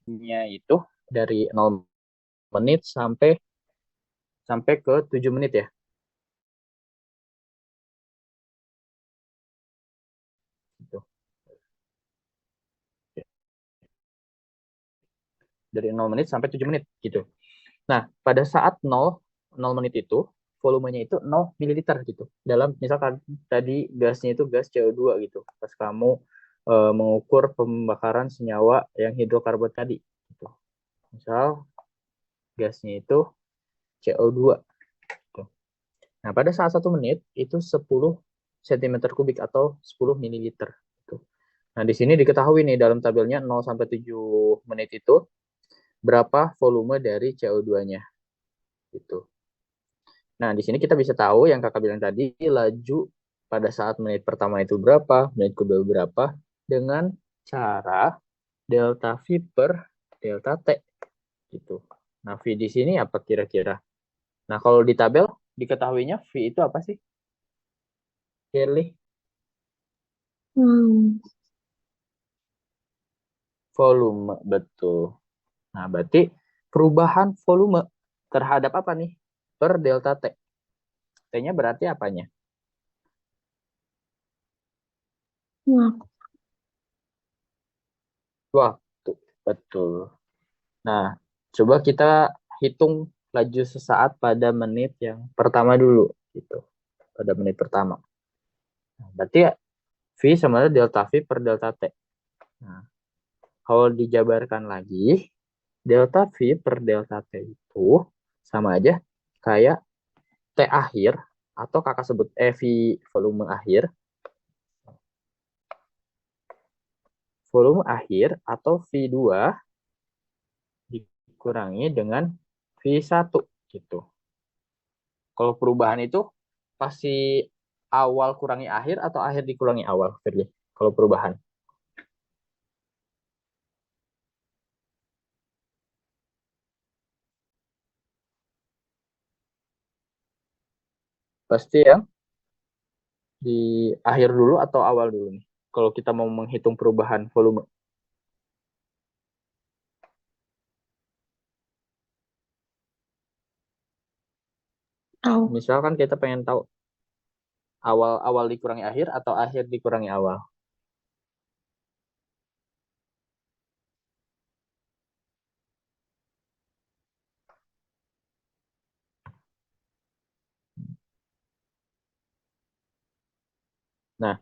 nya itu dari 0 menit sampai ke 7 menit ya. Gitu. Dari 0 menit sampai 7 menit gitu. Nah, pada saat 0 menit itu volumenya itu 0 mililiter gitu. Dalam misalkan tadi gasnya itu gas CO2 gitu. Pas kamu mengukur pembakaran senyawa yang hidrokarbon tadi gitu. Misal gasnya itu CO2 gitu. Nah, pada saat 1 menit itu 10 cm kubik atau 10 mililiter gitu. Nah, di sini diketahui nih dalam tabelnya 0 sampai 7 menit itu berapa volume dari CO2-nya gitu. Nah, di sini kita bisa tahu yang kakak bilang tadi, laju pada saat menit pertama itu berapa, menit kedua berapa, dengan cara delta V per delta T. Gitu. Nah, V di sini apa kira-kira? Nah, kalau di tabel, diketahuinya V itu apa sih? Shirley? Hmm. Volume, betul. Nah, berarti perubahan volume terhadap apa nih? Per delta T. T-nya berarti apanya? Waktu. Waktu. Betul. Nah, coba kita hitung laju sesaat pada menit yang pertama dulu, gitu. Pada menit pertama. Nah, berarti ya, V sama dengan delta V per delta T. Nah, kalau dijabarkan lagi, delta V per delta T itu sama aja kayak T akhir, atau kakak sebut V volume akhir, volume akhir atau V2 dikurangi dengan V1 gitu. Kalau perubahan itu pasti awal kurangi akhir atau akhir dikurangi awal, Firly? Kalau perubahan. Pasti yang di akhir dulu atau awal dulu nih? Kalau kita mau menghitung perubahan volume. Tahu. Misalkan kita pengen tahu awal dikurangi akhir atau akhir dikurangi awal. Nah,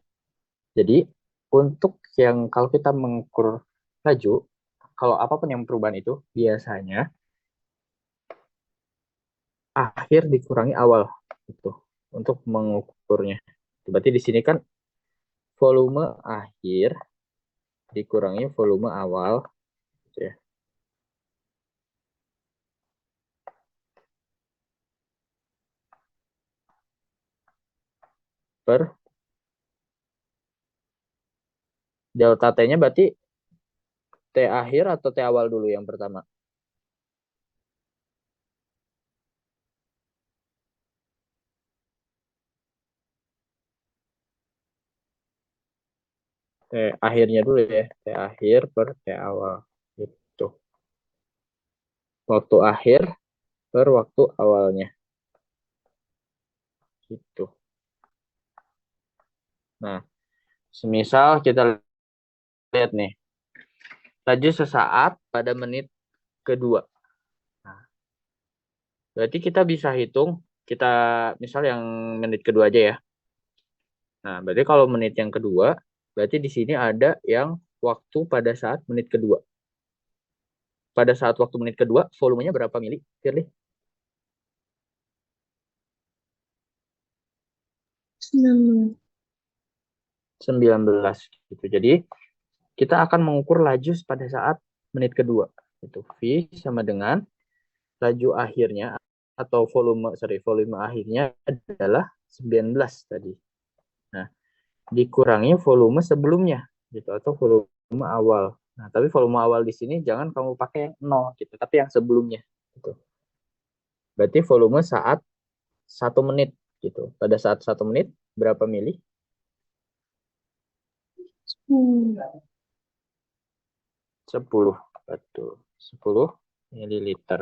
jadi untuk yang kalau kita mengukur laju, kalau apapun yang perubahan itu biasanya akhir dikurangi awal itu untuk mengukurnya. Berarti di sini kan volume akhir dikurangi volume awal gitu ya. Per delta T-nya berarti T akhir atau T awal dulu yang pertama? T akhirnya dulu ya. T akhir per T awal. Gitu. Waktu akhir per waktu awalnya. Gitu. Nah, semisal kita lihat nih. Laju sesaat pada menit kedua. Nah, berarti kita bisa hitung. Kita misal yang menit kedua aja ya. Nah, berarti kalau menit yang kedua, berarti di sini ada yang waktu pada saat menit kedua. Pada saat waktu menit kedua, volumenya berapa mili, Firly? 19. 19 gitu. Jadi kita akan mengukur laju pada saat menit kedua. Itu V sama dengan laju akhirnya atau volume akhirnya adalah 19 tadi. Nah, dikurangi volume sebelumnya gitu atau volume awal. Nah, tapi volume awal di sini jangan kamu pakai yang 0 gitu, tapi yang sebelumnya gitu. Berarti volume saat 1 menit gitu. Pada saat 1 menit berapa mili? 10. 10. berapa tuh? 10 ml.